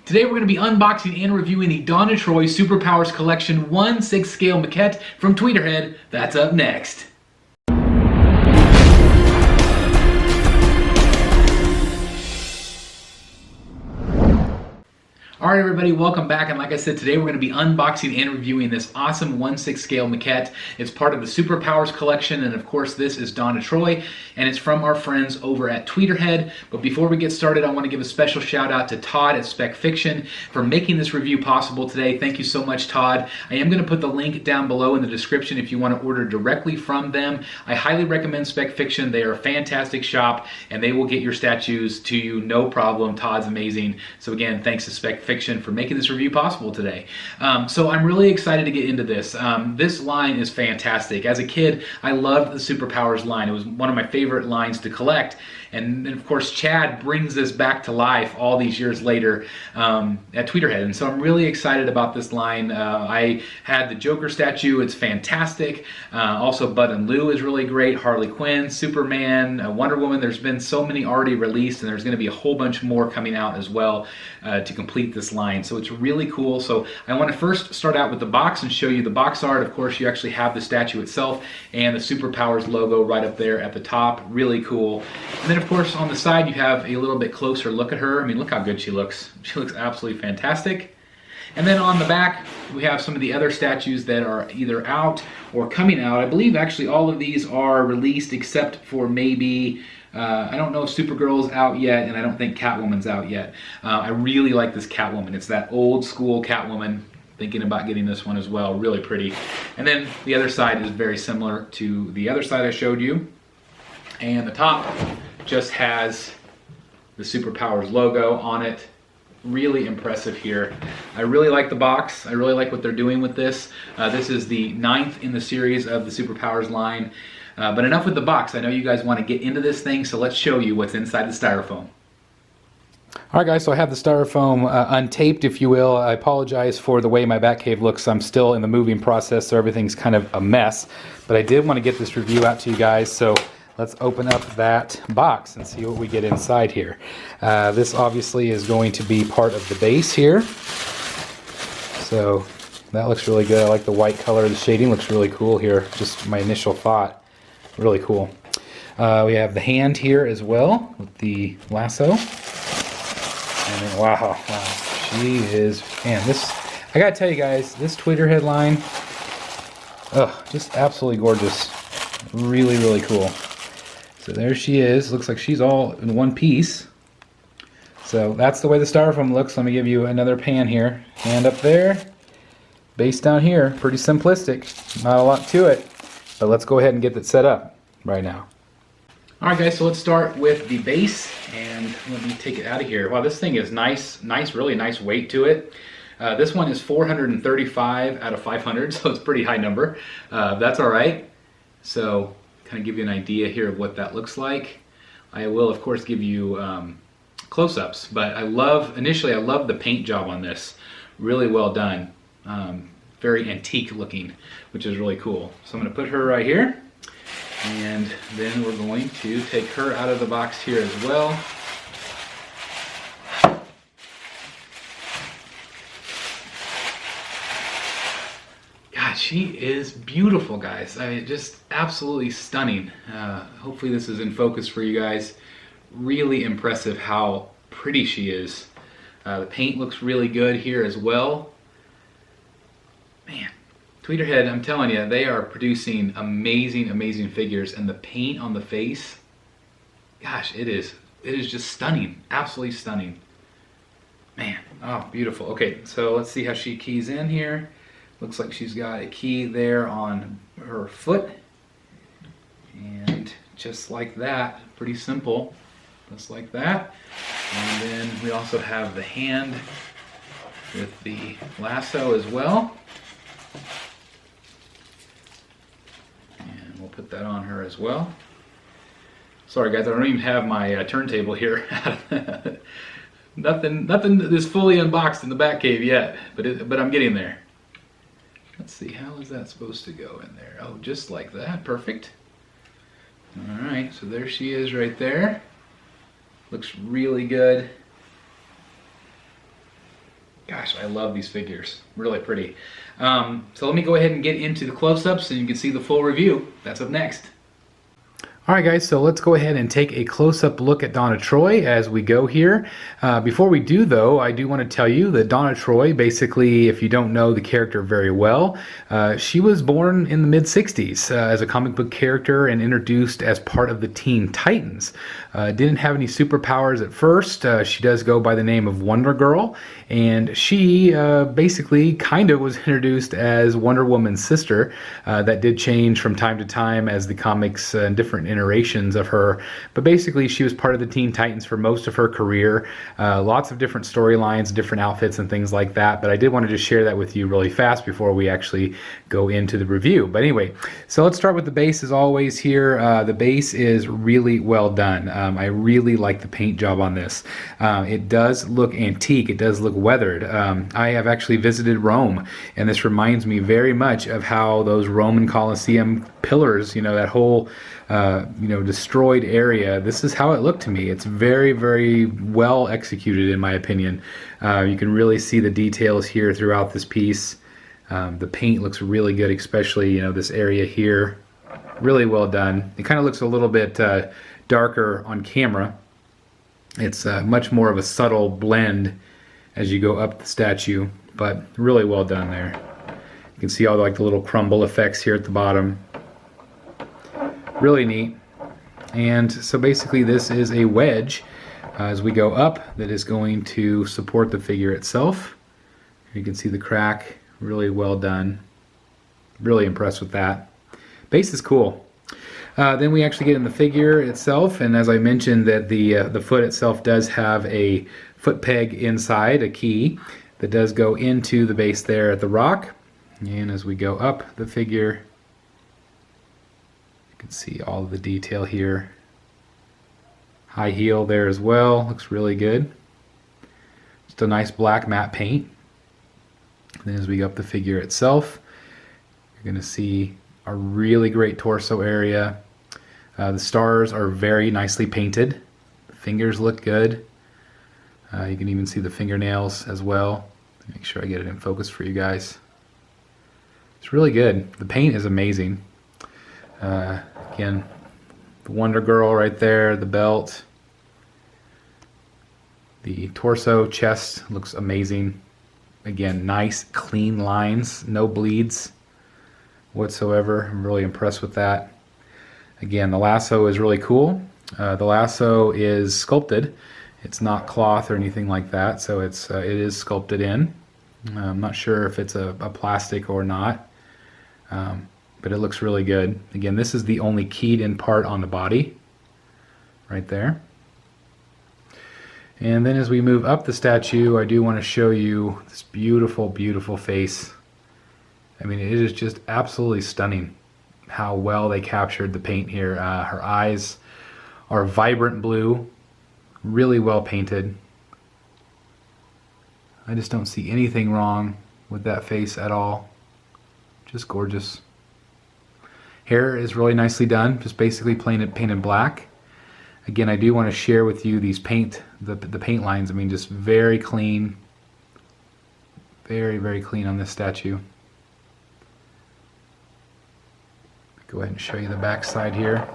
Today we're going to be unboxing and reviewing the Donna Superpowers Collection 1/6 scale maquette from Tweeterhead. That's up next. Alright everybody, welcome back, and like I said, today we're going to be unboxing and reviewing this awesome 1/6 scale maquette. It's part of the Superpowers collection, and of course this is Donna Troy, and it's from our friends over at Tweeterhead. But before we get started, I want to give a special shout out to Todd at Spec Fiction for making this review possible today. Thank you so much, Todd. I am going to put the link down below in the description if you want to order directly from them. I highly recommend Spec Fiction. They are a fantastic shop, and they will get your statues to you no problem. Todd's amazing. So again, thanks to Spec Fiction for making this review possible today. So I'm really excited to get into this. This line is fantastic. As a kid, I loved the Superpowers line. It was one of my favorite lines to collect. And of course, Chad brings this back to life all these years later at Tweeterhead. And so I'm really excited about this line. I had the Joker statue. It's fantastic. Also, Bud and Lou is really great. Harley Quinn, Superman, Wonder Woman. There's been so many already released, and there's going to be a whole bunch more coming out as well to complete this line. So it's really cool. So I want to first start out with the box and show you the box art. Of course, you actually have the statue itself and the Superpowers logo right up there at the top. Really cool. And then of course on the side you have a little bit closer look at her. I mean, look how good she looks. She looks absolutely fantastic. And then on the back we have some of the other statues that are either out or coming out. I believe actually all of these are released except for maybe I don't know if Supergirl's out yet, and I don't think Catwoman's out yet. I really like this Catwoman. It's that old school Catwoman. Thinking about getting this one as well. Really pretty. And then the other side is very similar to the other side I showed you. And the top just has the Superpowers logo on it. Really impressive here. I really like the box. I really like what they're doing with this. This is the 9th in the series of the Superpowers line. But enough with the box. I know you guys want to get into this thing, so let's show you what's inside the styrofoam. Alright guys, so I have the styrofoam untaped, if you will. I apologize for the way my Batcave looks. I'm still in the moving process, so everything's kind of a mess. But I did want to get this review out to you guys, so let's open up that box and see what we get inside here. This obviously is going to be part of the base here. So that looks really good. I like the white color. The shading looks really cool here. Just my initial thought. Really cool. We have the hand here as well with the lasso. And then, wow, she is, man, this, I gotta tell you guys, this Tweeterhead line, just absolutely gorgeous. Really, really cool. So there she is. Looks like she's all in one piece. So that's the way the styrofoam looks. Let me give you another pan here. Hand up there, base down here. Pretty simplistic, not a lot to it. But let's go ahead and get that set up right now. Alright guys, so let's start with the base, and let me take it out of here. Wow, this thing is nice, really nice weight to it. This one is 435 out of 500, so it's a pretty high number. That's alright. So, kind of give you an idea here of what that looks like. I will, of course, give you close-ups, but initially I love the paint job on this. Really well done. Very antique looking, which is really cool. So I'm going to put her right here, and then we're going to take her out of the box here as well. God, she is beautiful, guys. I mean, just absolutely stunning. Hopefully this is in focus for you guys. Really impressive how pretty she is. The paint looks really good here as well. Man, Tweeterhead, I'm telling you, they are producing amazing, amazing figures, and the paint on the face, gosh, it is just stunning, absolutely stunning. Man, oh, beautiful. Okay, so let's see how she keys in here. Looks like she's got a key there on her foot, and just like that, pretty simple, just like that. And then we also have the hand with the lasso as well. And we'll put that on her as well. Sorry guys, I don't even have my turntable here. nothing is fully unboxed in the Batcave yet, but I'm getting there. Let's see, how is that supposed to go in there? Oh, just like that, perfect. Alright, so there she is right there. Looks really good. Gosh, I love these figures. Really pretty. So let me go ahead and get into the close-ups and you can see the full review. That's up next. Alright guys, so let's go ahead and take a close-up look at Donna Troy as we go here. Before we do though, I do want to tell you that Donna Troy, basically, if you don't know the character very well, she was born in the mid-60s as a comic book character and introduced as part of the Teen Titans. Didn't have any superpowers at first. She does go by the name of Wonder Girl, and she basically kind of was introduced as Wonder Woman's sister. That did change from time to time as the comics and different iterations of her, but basically she was part of the Teen Titans for most of her career. Lots of different storylines, different outfits and things like that, but I did want to just share that with you really fast before we actually go into the review. But anyway, so let's start with the base as always here. The base is really well done. I really like the paint job on this. It does look antique, it does look weathered. I have actually visited Rome, and this reminds me very much of how those Roman Colosseum pillars, you know, that whole destroyed area, this is how it looked to me. It's very, very well executed in my opinion. You can really see the details here throughout this piece. The paint looks really good, especially, you know, this area here. Really well done. It kind of looks a little bit darker on camera. It's much more of a subtle blend as you go up the statue, but really well done there. You can see all the little crumble effects here at the bottom. Really neat. And so basically this is a wedge as we go up that is going to support the figure itself. You can see the crack. Really well done. Really impressed with that. Base is cool. Then we actually get in the figure itself, and as I mentioned, that the foot itself does have a foot peg inside, a key that does go into the base there at the rock. And as we go up the figure, you can see all of the detail here. High heel there as well, looks really good. Just a nice black matte paint. And then as we go up the figure itself, you're going to see a really great torso area. The stars are very nicely painted. The fingers look good. You can even see the fingernails as well. Make sure I get it in focus for you guys. It's really good. The paint is amazing. Again, the Wonder Girl right there, the belt. The torso, chest looks amazing. Again, nice, clean lines, no bleeds whatsoever. I'm really impressed with that. Again, the lasso is really cool. The lasso is sculpted. It's not cloth or anything like that, so it is sculpted in. I'm not sure if it's a plastic or not, but it looks really good. Again, this is the only keyed in part on the body, right there. And then as we move up the statue, I do want to show you this beautiful, beautiful face. I mean, it is just absolutely stunning how well they captured the paint here. Her eyes are vibrant blue, really well painted. I just don't see anything wrong with that face at all. Just gorgeous. Hair is really nicely done, just basically painted black. Again, I do want to share with you these the paint lines. I mean, just very clean. Very, very clean on this statue. Go ahead and show you the back side here.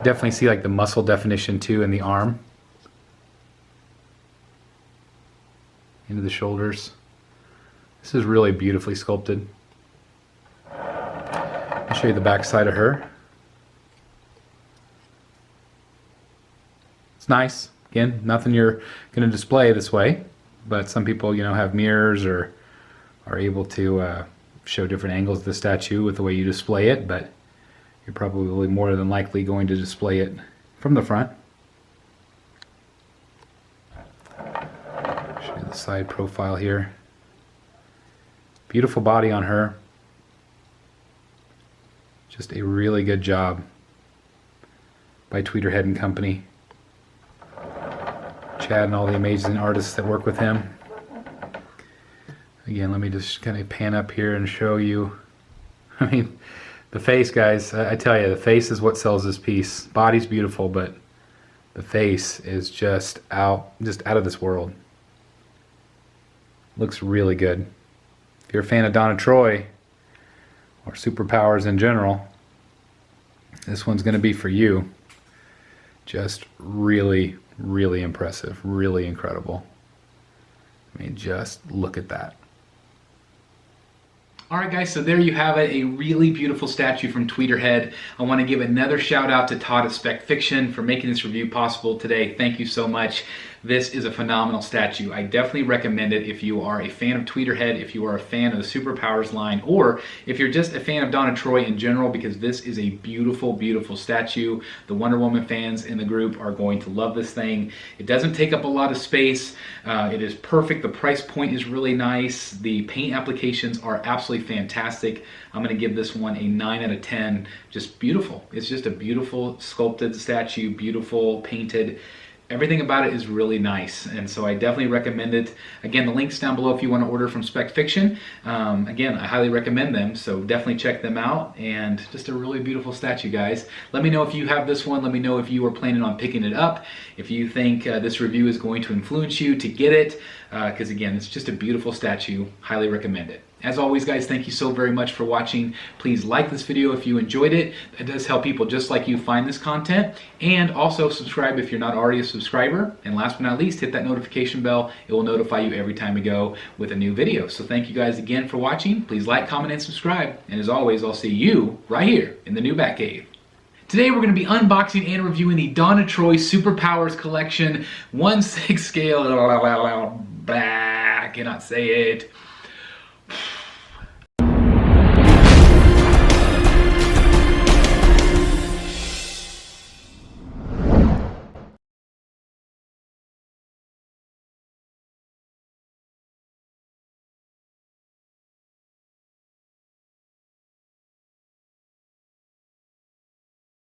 Definitely see like the muscle definition too in the arm. Into the shoulders. This is really beautifully sculpted. I'll show you the back side of her. It's nice. Again, nothing you're going to display this way, but some people, you know, have mirrors or are able to show different angles of the statue with the way you display it, but you're probably more than likely going to display it from the front. Show you the side profile here. Beautiful body on her. Just a really good job by Tweeterhead and Company. Chad and all the amazing artists that work with him. Again, let me just kind of pan up here and show you. I mean, the face, guys, I tell you, the face is what sells this piece. Body's beautiful, but the face is just out of this world. Looks really good. If you're a fan of Donna Troy, or superpowers in general, this one's going to be for you. Just really, really impressive, really incredible. I mean, just look at that. Alright guys, so there you have it, a really beautiful statue from Tweeterhead. I want to give another shout out to Todd at Spec Fiction for making this review possible today. Thank you so much. This is a phenomenal statue. I definitely recommend it if you are a fan of Tweeterhead, if you are a fan of the Superpowers line, or if you're just a fan of Donna Troy in general, because this is a beautiful, beautiful statue. The Wonder Woman fans in the group are going to love this thing. It doesn't take up a lot of space. It is perfect. The price point is really nice. The paint applications are absolutely fantastic. I'm going to give this one a 9 out of 10. Just beautiful. It's just a beautiful sculpted statue, beautiful painted. Everything about it is really nice, and so I definitely recommend it. Again, the link's down below if you want to order from Spec Fiction. Again, I highly recommend them, so definitely check them out. And just a really beautiful statue, guys. Let me know if you have this one. Let me know if you are planning on picking it up, if you think this review is going to influence you to get it, because again, it's just a beautiful statue. Highly recommend it. As always, guys, thank you so very much for watching. Please like this video if you enjoyed it. It does help people just like you find this content. And also subscribe if you're not already a subscriber. And last but not least, hit that notification bell. It will notify you every time we go with a new video. So thank you guys again for watching. Please like, comment, and subscribe. And as always, I'll see you right here in the new Batcave. Today we're going to be unboxing and reviewing the Donna Troy Superpowers Collection 1/6 scale. I cannot say it.